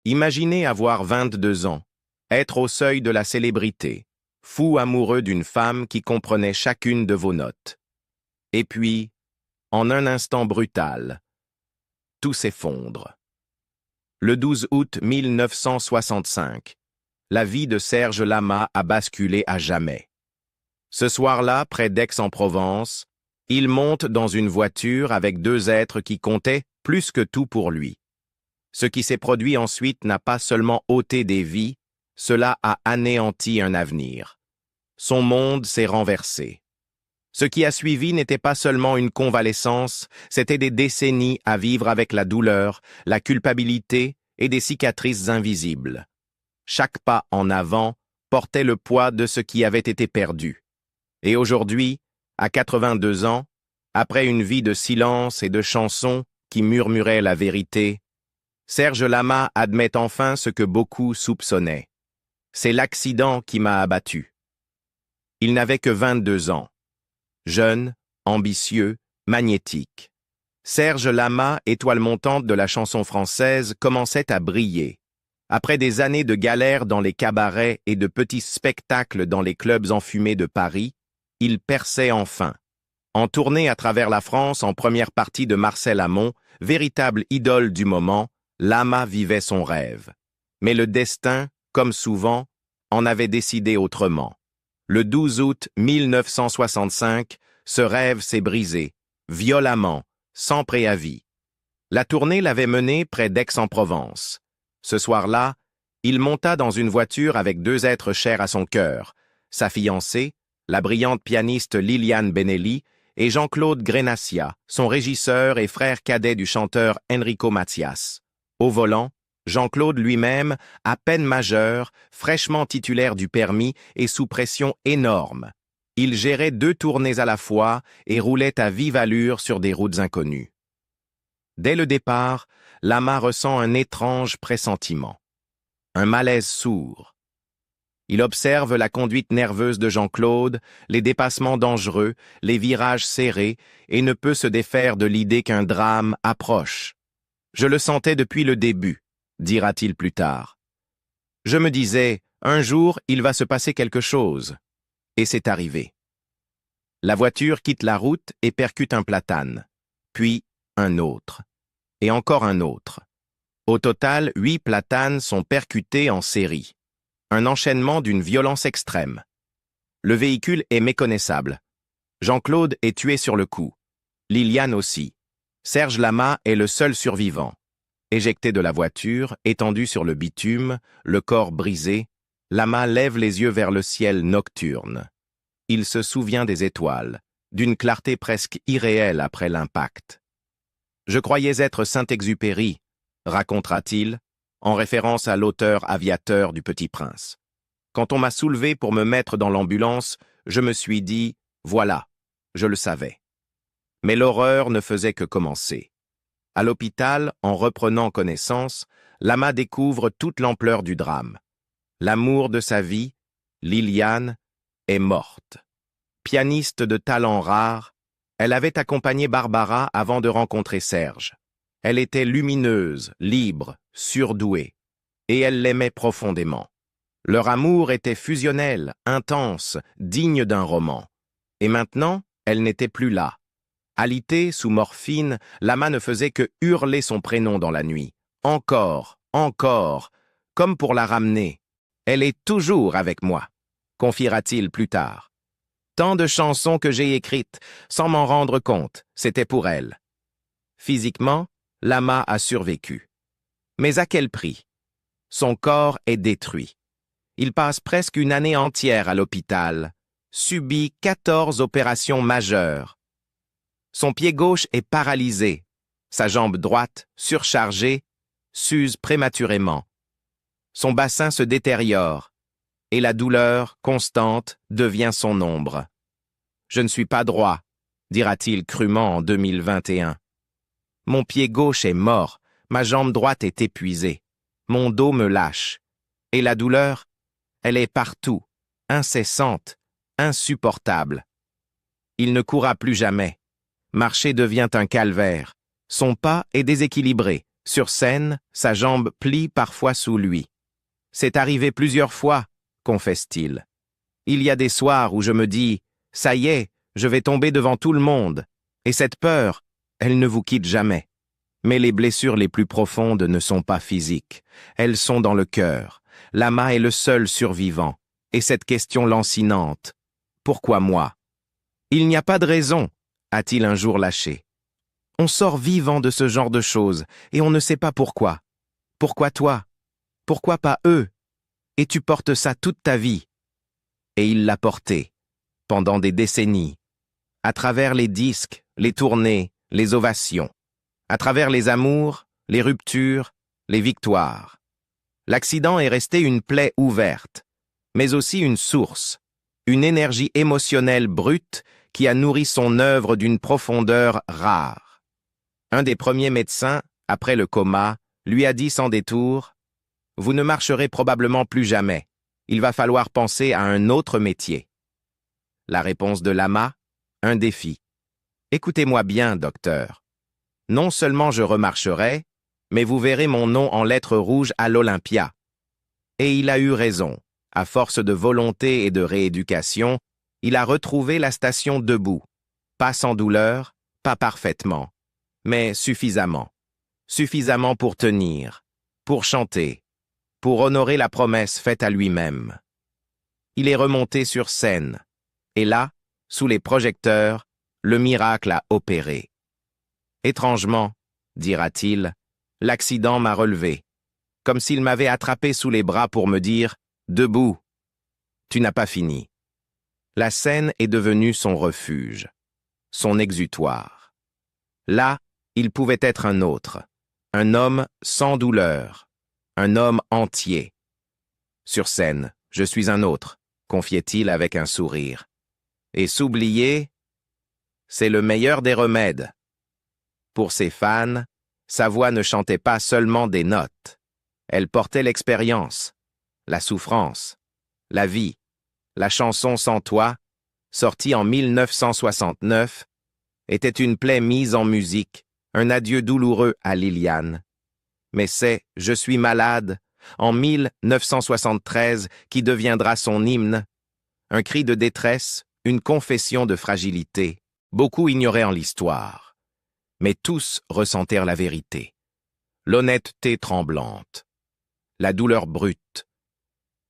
Imaginez avoir 22 ans, être au seuil de la célébrité, fou amoureux d'une femme qui comprenait chacune de vos notes. Et puis, en un instant brutal, tout s'effondre. Le 12 août 1965, la vie de Serge Lama a basculé à jamais. Ce soir-là, près d'Aix-en-Provence, il monte dans une voiture avec deux êtres qui comptaient plus que tout pour lui. Ce qui s'est produit ensuite n'a pas seulement ôté des vies, cela a anéanti un avenir. Son monde s'est renversé. Ce qui a suivi n'était pas seulement une convalescence, c'était des décennies à vivre avec la douleur, la culpabilité et des cicatrices invisibles. Chaque pas en avant portait le poids de ce qui avait été perdu. Et aujourd'hui, à 82 ans, après une vie de silence et de chansons qui murmuraient la vérité, Serge Lama admet enfin ce que beaucoup soupçonnaient. C'est l'accident qui m'a abattu. Il n'avait que 22 ans. Jeune, ambitieux, magnétique. Serge Lama, étoile montante de la chanson française, commençait à briller. Après des années de galères dans les cabarets et de petits spectacles dans les clubs enfumés de Paris, il perçait enfin. En tournée à travers la France en première partie de Marcel Amont, véritable idole du moment, Lama vivait son rêve. Mais le destin, comme souvent, en avait décidé autrement. Le 12 août 1965, ce rêve s'est brisé, violemment, sans préavis. La tournée l'avait mené près d'Aix-en-Provence. Ce soir-là, il monta dans une voiture avec deux êtres chers à son cœur, sa fiancée, la brillante pianiste Liliane Benelli, et Jean-Claude Grenassia, son régisseur et frère cadet du chanteur Enrico Macias. Au volant, Jean-Claude lui-même, à peine majeur, fraîchement titulaire du permis et sous pression énorme. Il gérait deux tournées à la fois et roulait à vive allure sur des routes inconnues. Dès le départ, Lama ressent un étrange pressentiment. Un malaise sourd. Il observe la conduite nerveuse de Jean-Claude, les dépassements dangereux, les virages serrés, et ne peut se défaire de l'idée qu'un drame approche. « Je le sentais depuis le début », dira-t-il plus tard. « Je me disais, un jour, il va se passer quelque chose. » Et c'est arrivé. La voiture quitte la route et percute un platane, puis un autre, et encore un autre. Au total, 8 platanes sont percutés en série. Un enchaînement d'une violence extrême. Le véhicule est méconnaissable. Jean-Claude est tué sur le coup. Liliane aussi. Serge Lama est le seul survivant. Éjecté de la voiture, étendu sur le bitume, le corps brisé, Lama lève les yeux vers le ciel nocturne. Il se souvient des étoiles, d'une clarté presque irréelle après l'impact. « Je croyais être Saint-Exupéry », racontera-t-il, en référence à l'auteur aviateur du Petit Prince. Quand on m'a soulevé pour me mettre dans l'ambulance, je me suis dit, voilà, je le savais. Mais l'horreur ne faisait que commencer. À l'hôpital, en reprenant connaissance, Lama découvre toute l'ampleur du drame. L'amour de sa vie, Liliane, est morte. Pianiste de talent rare, elle avait accompagné Barbara avant de rencontrer Serge. Elle était lumineuse, libre, surdouée, et elle l'aimait profondément. Leur amour était fusionnel, intense, digne d'un roman. Et maintenant, elle n'était plus là. Alitée sous morphine, Lama ne faisait que hurler son prénom dans la nuit. Encore, encore, comme pour la ramener. Elle est toujours avec moi, confiera-t-il plus tard. Tant de chansons que j'ai écrites, sans m'en rendre compte, c'était pour elle. Physiquement, Lama a survécu. Mais à quel prix? Son corps est détruit. Il passe presque une année entière à l'hôpital, subit 14 opérations majeures. Son pied gauche est paralysé, sa jambe droite, surchargée, s'use prématurément. Son bassin se détériore, et la douleur, constante, devient son ombre. « Je ne suis pas droit », dira-t-il crûment en 2021. « Mon pied gauche est mort, ma jambe droite est épuisée, mon dos me lâche. Et la douleur, elle est partout, incessante, insupportable. Il ne courra plus jamais. Marcher devient un calvaire. Son pas est déséquilibré, Sur scène, sa jambe plie parfois sous lui. C'est arrivé plusieurs fois, confesse-t-il. Il y a des soirs où je me dis, ça y est, je vais tomber devant tout le monde. Et cette peur, elle ne vous quitte jamais. Mais les blessures les plus profondes ne sont pas physiques. Elles sont dans le cœur. Lama est le seul survivant. Et cette question lancinante, pourquoi moi? Il n'y a pas de raison, a-t-il un jour lâché. On sort vivant de ce genre de choses, et on ne sait pas pourquoi. Pourquoi toi? Pourquoi pas eux? Et tu portes ça toute ta vie. Et il l'a porté, pendant des décennies, à travers les disques, les tournées, les ovations, à travers les amours, les ruptures, les victoires. L'accident est resté une plaie ouverte, mais aussi une source, une énergie émotionnelle brute qui a nourri son œuvre d'une profondeur rare. Un des premiers médecins, après le coma, lui a dit sans détour « Vous ne marcherez probablement plus jamais. Il va falloir penser à un autre métier. » La réponse de Lama, un défi. « Écoutez-moi bien, docteur. Non seulement je remarcherai, mais vous verrez mon nom en lettres rouges à l'Olympia. » Et il a eu raison. À force de volonté et de rééducation, il a retrouvé la station debout. Pas sans douleur, pas parfaitement, mais suffisamment. Suffisamment pour tenir, pour chanter, pour honorer la promesse faite à lui-même. Il est remonté sur scène, et là, sous les projecteurs, le miracle a opéré. Étrangement, dira-t-il, l'accident m'a relevé, comme s'il m'avait attrapé sous les bras pour me dire « Debout, tu n'as pas fini ». La scène est devenue son refuge, son exutoire. Là, il pouvait être un autre, un homme sans douleur, un homme entier. Sur scène, je suis un autre, confiait-il avec un sourire. Et s'oublier, c'est le meilleur des remèdes. Pour ses fans, sa voix ne chantait pas seulement des notes. Elle portait l'expérience, la souffrance, la vie. La chanson Sans toi, sortie en 1969, était une plaie mise en musique, un adieu douloureux à Liliane. Mais c'est « Je suis malade » en 1973 qui deviendra son hymne. Un cri de détresse, une confession de fragilité. Beaucoup ignoraient en l'histoire. Mais tous ressentèrent la vérité. L'honnêteté tremblante. La douleur brute.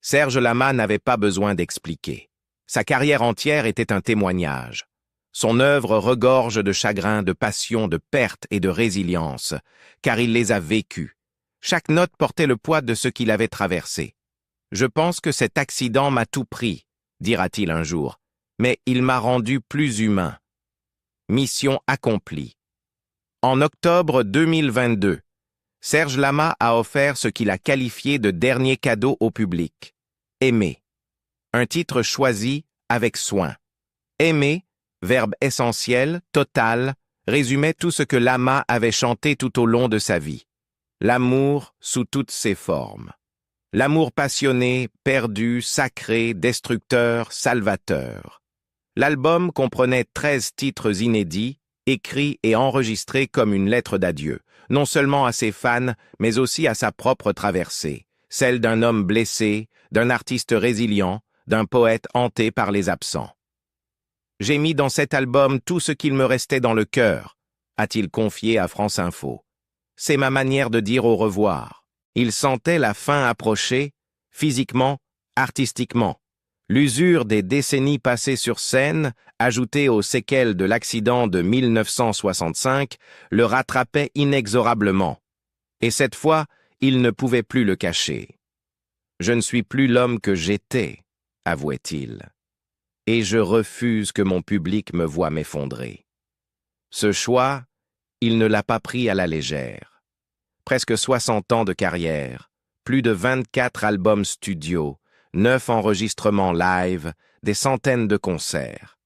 Serge Lama n'avait pas besoin d'expliquer. Sa carrière entière était un témoignage. Son œuvre regorge de chagrin, de passion, de perte et de résilience, car il les a vécus. Chaque note portait le poids de ce qu'il avait traversé. « Je pense que cet accident m'a tout pris », dira-t-il un jour, « mais il m'a rendu plus humain. » Mission accomplie. En octobre 2022, Serge Lama a offert ce qu'il a qualifié de dernier cadeau au public. Aimer. Un titre choisi avec soin. Aimer, verbe essentiel, total, résumait tout ce que Lama avait chanté tout au long de sa vie. L'amour sous toutes ses formes. L'amour passionné, perdu, sacré, destructeur, salvateur. L'album comprenait 13 titres inédits, écrits et enregistrés comme une lettre d'adieu, non seulement à ses fans, mais aussi à sa propre traversée, celle d'un homme blessé, d'un artiste résilient, d'un poète hanté par les absents. « J'ai mis dans cet album tout ce qu'il me restait dans le cœur », a-t-il confié à France Info. « C'est ma manière de dire au revoir. » Il sentait la fin approcher, physiquement, artistiquement. L'usure des décennies passées sur scène, ajoutée aux séquelles de l'accident de 1965, le rattrapait inexorablement. Et cette fois, il ne pouvait plus le cacher. « Je ne suis plus l'homme que j'étais », avouait-il. « Et je refuse que mon public me voie m'effondrer. » Ce choix, il ne l'a pas pris à la légère. Presque 60 ans de carrière, plus de 24 albums studio, 9 enregistrements live, des centaines de concerts.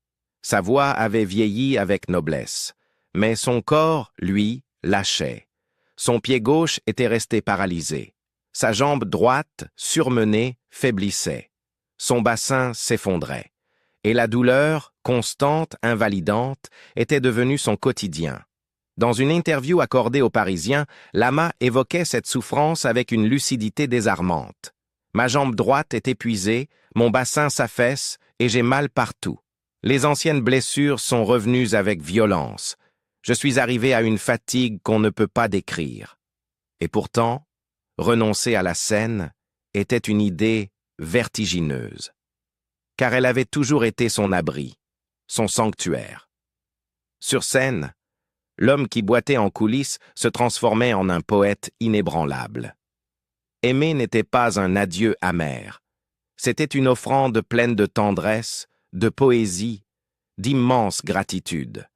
Sa voix avait vieilli avec noblesse, mais son corps, lui, lâchait. Son pied gauche était resté paralysé. Sa jambe droite, surmenée, faiblissait. Son bassin s'effondrait. Et la douleur, constante, invalidante, était devenue son quotidien. Dans une interview accordée aux Parisiens, Lama évoquait cette souffrance avec une lucidité désarmante. « Ma jambe droite est épuisée, mon bassin s'affaisse et j'ai mal partout. Les anciennes blessures sont revenues avec violence. Je suis arrivé à une fatigue qu'on ne peut pas décrire. » Et pourtant, renoncer à la scène était une idée vertigineuse. Car elle avait toujours été son abri, son sanctuaire. Sur scène, l'homme qui boitait en coulisses se transformait en un poète inébranlable. Aimer n'était pas un adieu amer. C'était une offrande pleine de tendresse, de poésie, d'immense gratitude.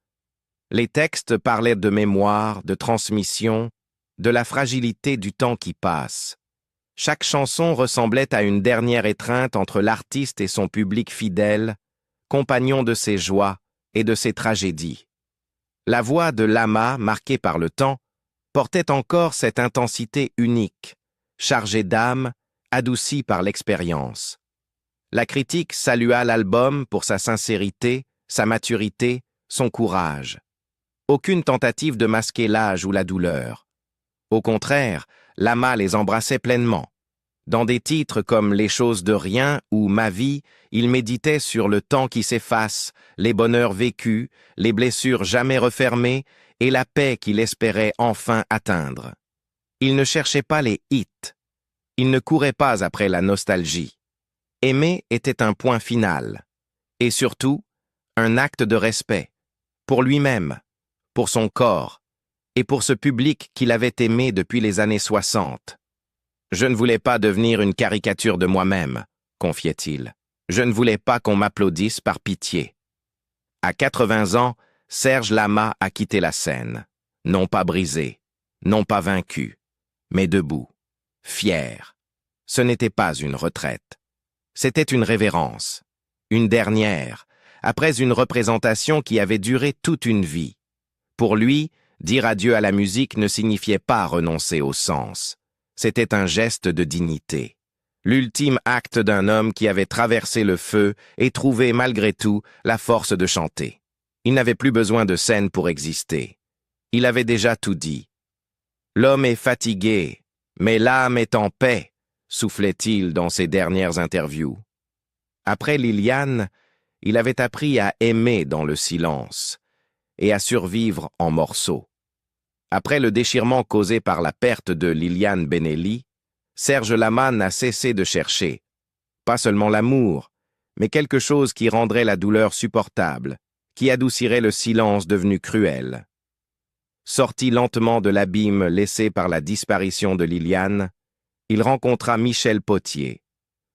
Les textes parlaient de mémoire, de transmission, de la fragilité du temps qui passe. Chaque chanson ressemblait à une dernière étreinte entre l'artiste et son public fidèle, compagnon de ses joies et de ses tragédies. La voix de Lama, marquée par le temps, portait encore cette intensité unique, chargée d'âme, adoucie par l'expérience. La critique salua l'album pour sa sincérité, sa maturité, son courage. Aucune tentative de masquer l'âge ou la douleur. Au contraire, Lama les embrassait pleinement. Dans des titres comme Les choses de rien ou Ma vie, il méditait sur le temps qui s'efface, les bonheurs vécus, les blessures jamais refermées et la paix qu'il espérait enfin atteindre. Il ne cherchait pas les hits. Il ne courait pas après la nostalgie. Aimer était un point final. Et surtout, un acte de respect. Pour lui-même, pour son corps, et pour ce public qu'il avait aimé depuis les années 60. « Je ne voulais pas devenir une caricature de moi-même », confiait-il. « Je ne voulais pas qu'on m'applaudisse par pitié. » À 80 ans, Serge Lama a quitté la scène. Non pas brisé, non pas vaincu, mais debout, fier. Ce n'était pas une retraite. C'était une révérence, une dernière, après une représentation qui avait duré toute une vie. Pour lui, dire adieu à la musique ne signifiait pas renoncer au sens. C'était un geste de dignité. L'ultime acte d'un homme qui avait traversé le feu et trouvé malgré tout la force de chanter. Il n'avait plus besoin de scène pour exister. Il avait déjà tout dit. « L'homme est fatigué, mais l'âme est en paix », soufflait-il dans ses dernières interviews. Après Liliane, il avait appris à aimer dans le silence et à survivre en morceaux. Après le déchirement causé par la perte de Liliane Benelli, Serge Lama n'a cessé de chercher, pas seulement l'amour, mais quelque chose qui rendrait la douleur supportable, qui adoucirait le silence devenu cruel. Sorti lentement de l'abîme laissé par la disparition de Liliane, il rencontra Michel Potier,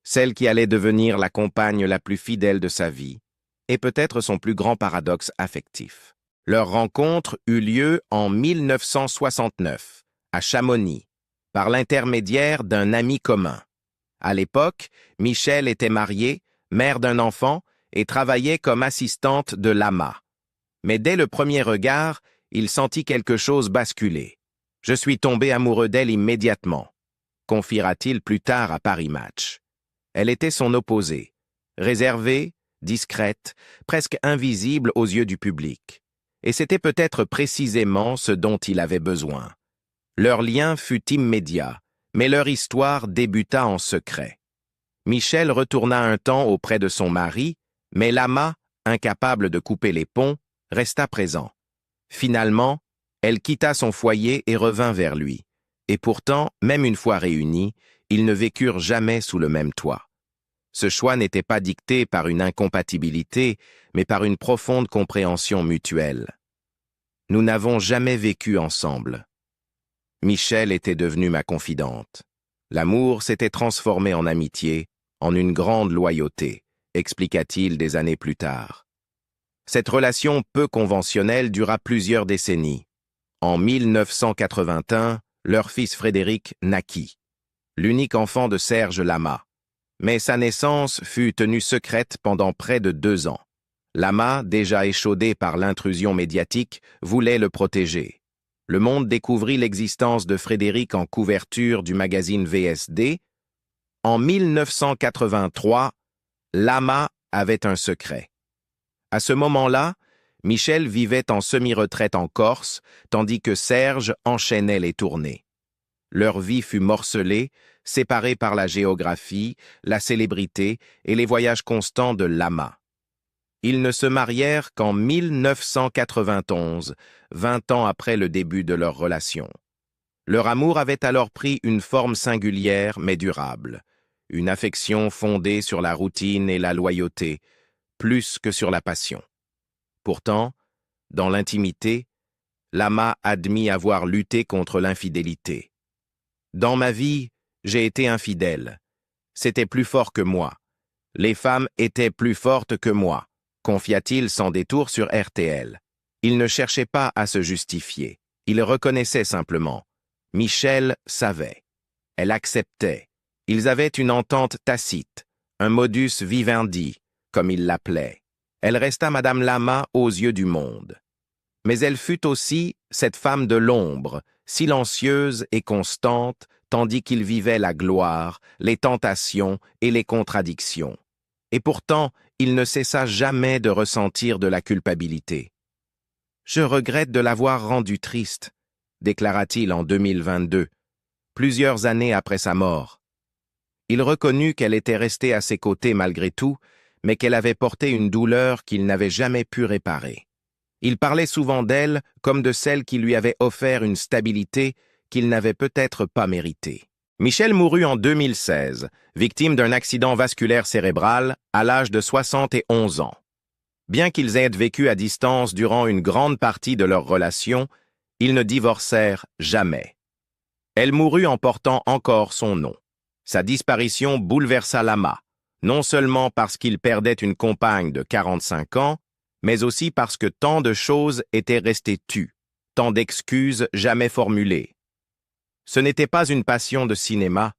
celle qui allait devenir la compagne la plus fidèle de sa vie, et peut-être son plus grand paradoxe affectif. Leur rencontre eut lieu en 1969, à Chamonix, par l'intermédiaire d'un ami commun. À l'époque, Michel était mariée, mère d'un enfant, et travaillait comme assistante de Lama. Mais dès le premier regard, il sentit quelque chose basculer. « Je suis tombé amoureux d'elle immédiatement », confiera-t-il plus tard à Paris Match. Elle était son opposée, réservée, discrète, presque invisible aux yeux du public. Et c'était peut-être précisément ce dont il avait besoin. Leur lien fut immédiat, mais leur histoire débuta en secret. Michel retourna un temps auprès de son mari, mais Lama, incapable de couper les ponts, resta présent. Finalement, elle quitta son foyer et revint vers lui. Et pourtant, même une fois réunis, ils ne vécurent jamais sous le même toit. Ce choix n'était pas dicté par une incompatibilité, mais par une profonde compréhension mutuelle. Nous n'avons jamais vécu ensemble. Michel était devenue ma confidente. L'amour s'était transformé en amitié, en une grande loyauté, expliqua-t-il des années plus tard. Cette relation peu conventionnelle dura plusieurs décennies. En 1981, leur fils Frédéric naquit, l'unique enfant de Serge Lama. Mais sa naissance fut tenue secrète pendant près de 2 ans. Lama, déjà échaudé par l'intrusion médiatique, voulait le protéger. Le monde découvrit l'existence de Frédéric en couverture du magazine VSD. En 1983, Lama avait un secret. À ce moment-là, Michel vivait en semi-retraite en Corse, tandis que Serge enchaînait les tournées. Leur vie fut morcelée, séparée par la géographie, la célébrité et les voyages constants de Lama. Ils ne se marièrent qu'en 1991, 20 ans après le début de leur relation. Leur amour avait alors pris une forme singulière mais durable, une affection fondée sur la routine et la loyauté, plus que sur la passion. Pourtant, dans l'intimité, Lama admit avoir lutté contre l'infidélité. « Dans ma vie, j'ai été infidèle. C'était plus fort que moi. Les femmes étaient plus fortes que moi », confia-t-il sans détour sur RTL. Il ne cherchait pas à se justifier. Il reconnaissait simplement. Michel savait. Elle acceptait. Ils avaient une entente tacite, un modus vivendi, comme il l'appelait. Elle resta Madame Lama aux yeux du monde. Mais elle fut aussi cette femme de l'ombre, silencieuse et constante, tandis qu'il vivait la gloire, les tentations et les contradictions. Et pourtant, il ne cessa jamais de ressentir de la culpabilité. « Je regrette de l'avoir rendue triste », déclara-t-il en 2022, plusieurs années après sa mort. Il reconnut qu'elle était restée à ses côtés malgré tout, mais qu'elle avait porté une douleur qu'il n'avait jamais pu réparer. Il parlait souvent d'elle comme de celle qui lui avait offert une stabilité qu'il n'avait peut-être pas méritée. Michel mourut en 2016, victime d'un accident vasculaire cérébral à l'âge de 71 ans. Bien qu'ils aient vécu à distance durant une grande partie de leur relation, ils ne divorcèrent jamais. Elle mourut en portant encore son nom. Sa disparition bouleversa Lama, non seulement parce qu'il perdait une compagne de 45 ans, mais aussi parce que tant de choses étaient restées tues, tant d'excuses jamais formulées. « Ce n'était pas une passion de cinéma, »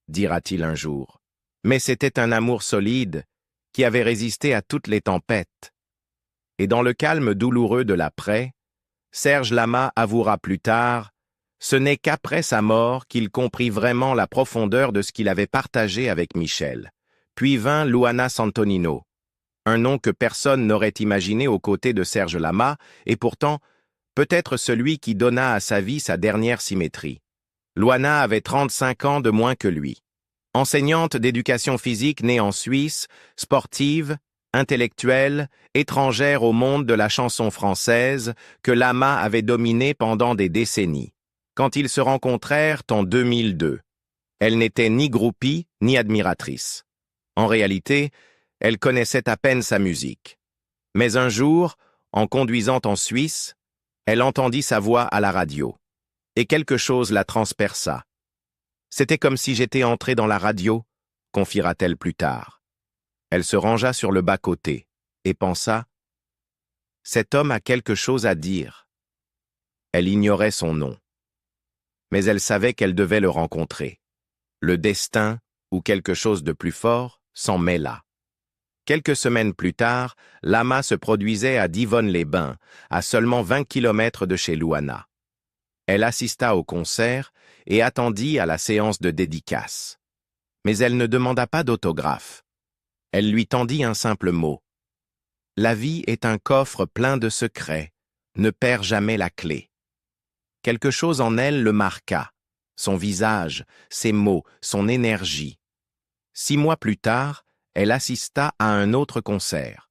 dira-t-il un jour, mais c'était un amour solide qui avait résisté à toutes les tempêtes. Et dans le calme douloureux de l'après, Serge Lama avouera plus tard « Ce n'est qu'après sa mort qu'il comprit vraiment la profondeur de ce qu'il avait partagé avec Michel. » Puis vint Luana Santonino, un nom que personne n'aurait imaginé aux côtés de Serge Lama, et pourtant, peut-être celui qui donna à sa vie sa dernière symétrie. Luana avait 35 ans de moins que lui. Enseignante d'éducation physique née en Suisse, sportive, intellectuelle, étrangère au monde de la chanson française, que Lama avait dominé pendant des décennies. Quand ils se rencontrèrent en 2002, elle n'était ni groupie ni admiratrice. En réalité, elle connaissait à peine sa musique. Mais un jour, en conduisant en Suisse, elle entendit sa voix à la radio. Et quelque chose la transperça. « C'était comme si j'étais entrée dans la radio », confiera-t-elle plus tard. Elle se rangea sur le bas-côté et pensa « Cet homme a quelque chose à dire ». Elle ignorait son nom. Mais elle savait qu'elle devait le rencontrer. Le destin, ou quelque chose de plus fort, s'en mêla. Quelques semaines plus tard, Lama se produisait à Divonne-les-Bains, à seulement 20 km de chez Luana. Elle assista au concert et attendit à la séance de dédicace. Mais elle ne demanda pas d'autographe. Elle lui tendit un simple mot. « La vie est un coffre plein de secrets. Ne perds jamais la clé. » Quelque chose en elle le marqua. Son visage, ses mots, son énergie. 6 mois plus tard, elle assista à un autre concert.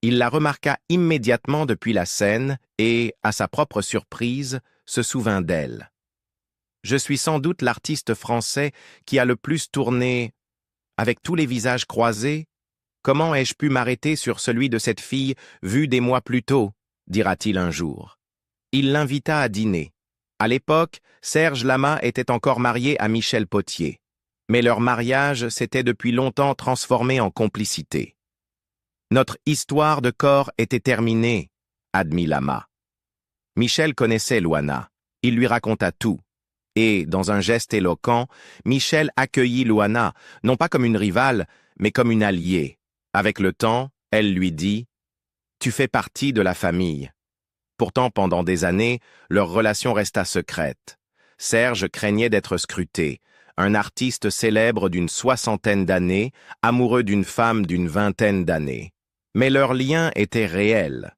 Il la remarqua immédiatement depuis la scène et, à sa propre surprise, se souvint d'elle. « Je suis sans doute l'artiste français qui a le plus tourné. Avec tous les visages croisés, comment ai-je pu m'arrêter sur celui de cette fille vue des mois plus tôt ?» dira-t-il un jour. Il l'invita à dîner. À l'époque, Serge Lama était encore marié à Michel Potier. Mais leur mariage s'était depuis longtemps transformé en complicité. « Notre histoire de corps était terminée », admit Lama. Michel connaissait Luana. Il lui raconta tout. Et, dans un geste éloquent, Michel accueillit Luana, non pas comme une rivale, mais comme une alliée. Avec le temps, elle lui dit « Tu fais partie de la famille ». Pourtant, pendant des années, leur relation resta secrète. Serge craignait d'être scruté. Un artiste célèbre d'une 60aine d'années, amoureux d'une femme d'une 20aine d'années. Mais leur lien était réel.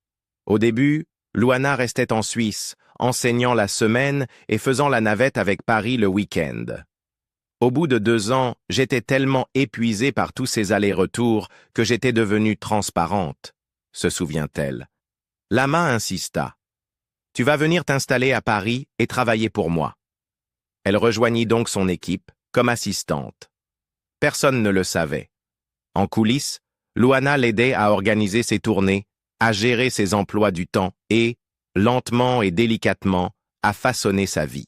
Au début, Luana restait en Suisse, enseignant la semaine et faisant la navette avec Paris le week-end. Au bout de 2 ans, j'étais tellement épuisé par tous ces allers-retours que j'étais devenue transparente, se souvient-elle. Lama insista. « Tu vas venir t'installer à Paris et travailler pour moi. » Elle rejoignit donc son équipe comme assistante. Personne ne le savait. En coulisses, Luana l'aidait à organiser ses tournées, à gérer ses emplois du temps et, lentement et délicatement, à façonner sa vie.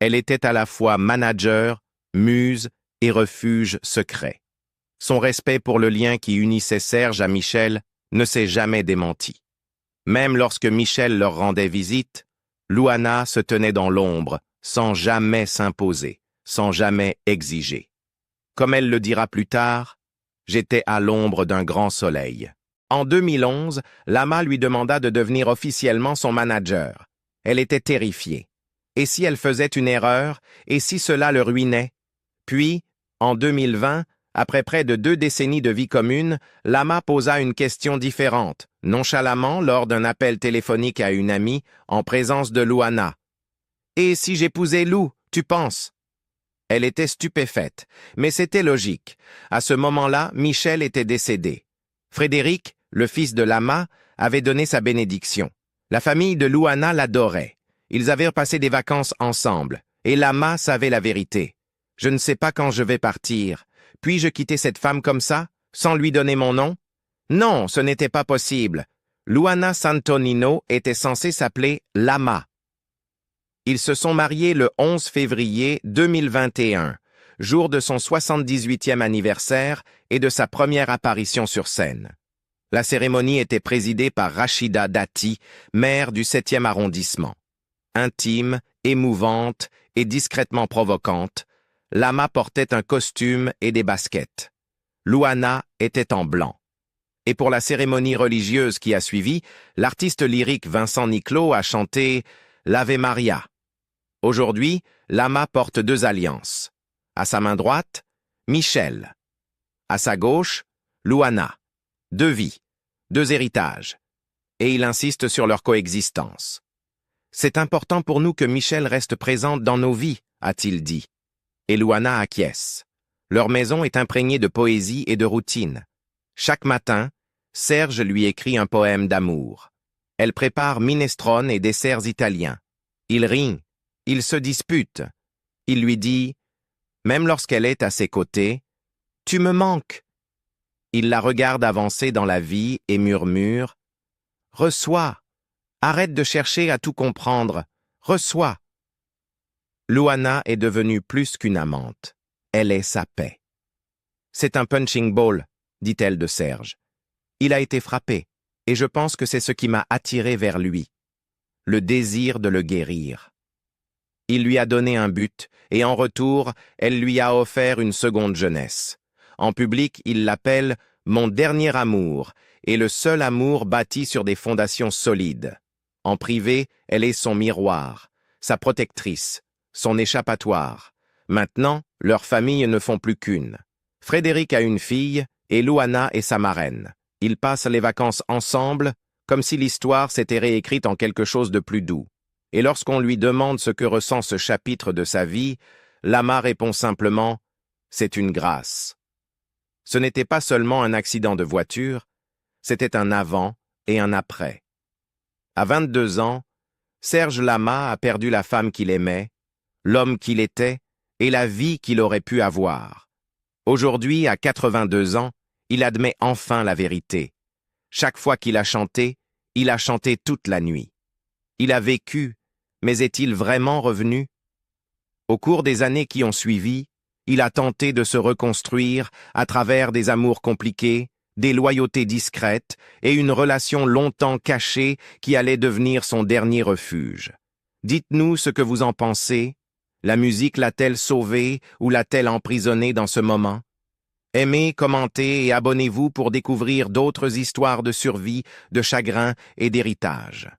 Elle était à la fois manager, muse et refuge secret. Son respect pour le lien qui unissait Serge à Michel ne s'est jamais démenti. Même lorsque Michel leur rendait visite, Luana se tenait dans l'ombre, sans jamais s'imposer, sans jamais exiger. Comme elle le dira plus tard, « J'étais à l'ombre d'un grand soleil ». En 2011, Lama lui demanda de devenir officiellement son manager. Elle était terrifiée. Et si elle faisait une erreur, et si cela le ruinait? Puis, en 2020, après près de 2 décennies de vie commune, Lama posa une question différente, nonchalamment lors d'un appel téléphonique à une amie, en présence de Luana. « Et si j'épousais Lou, tu penses ?» Elle était stupéfaite, mais c'était logique. À ce moment-là, Michel était décédé. Frédéric, le fils de Lama, avait donné sa bénédiction. La famille de Luana l'adorait. Ils avaient passé des vacances ensemble, et Lama savait la vérité. « Je ne sais pas quand je vais partir. Puis-je quitter cette femme comme ça, sans lui donner mon nom? » Non, ce n'était pas possible. Luana Santonino était censée s'appeler Lama. Ils se sont mariés le 11 février 2021, jour de son 78e anniversaire et de sa première apparition sur scène. La cérémonie était présidée par Rachida Dati, maire du 7e arrondissement. Intime, émouvante et discrètement provocante, Lama portait un costume et des baskets. Luana était en blanc. Et pour la cérémonie religieuse qui a suivi, l'artiste lyrique Vincent Niclot a chanté « l'Ave Maria ». Aujourd'hui, Lama porte 2 alliances. À sa main droite, Michel. À sa gauche, Luana. 2 vies, 2 héritages. Et il insiste sur leur coexistence. « C'est important pour nous que Michel reste présente dans nos vies », a-t-il dit. Et Luana acquiesce. Leur maison est imprégnée de poésie et de routine. Chaque matin, Serge lui écrit un poème d'amour. Elle prépare minestrone et desserts italiens. Il rit. Ils se disputent. Il lui dit, même lorsqu'elle est à ses côtés, « Tu me manques ». Il la regarde avancer dans la vie et murmure, « Reçois, arrête de chercher à tout comprendre, reçois ». Luana est devenue plus qu'une amante. Elle est sa paix. « C'est un punching ball », dit-elle de Serge. « Il a été frappé, et je pense que c'est ce qui m'a attiré vers lui. Le désir de le guérir. » Il lui a donné un but, et en retour, elle lui a offert une seconde jeunesse. En public, il l'appelle « mon dernier amour » et le seul amour bâti sur des fondations solides. En privé, elle est son miroir, sa protectrice, son échappatoire. Maintenant, leurs familles ne font plus qu'une. Frédéric a une fille, et Luana est sa marraine. Ils passent les vacances ensemble, comme si l'histoire s'était réécrite en quelque chose de plus doux. Et lorsqu'on lui demande ce que ressent ce chapitre de sa vie, Lama répond simplement « C'est une grâce ». Ce n'était pas seulement un accident de voiture, c'était un avant et un après. À 22 ans, Serge Lama a perdu la femme qu'il aimait, l'homme qu'il était et la vie qu'il aurait pu avoir. Aujourd'hui, à 82 ans, il admet enfin la vérité. Chaque fois qu'il a chanté toute la nuit. Il a vécu, mais est-il vraiment revenu? Au cours des années qui ont suivi, il a tenté de se reconstruire à travers des amours compliqués, des loyautés discrètes et une relation longtemps cachée qui allait devenir son dernier refuge. Dites-nous ce que vous en pensez. La musique l'a-t-elle sauvé ou l'a-t-elle emprisonné dans ce moment? Aimez, commentez et abonnez-vous pour découvrir d'autres histoires de survie, de chagrin et d'héritage.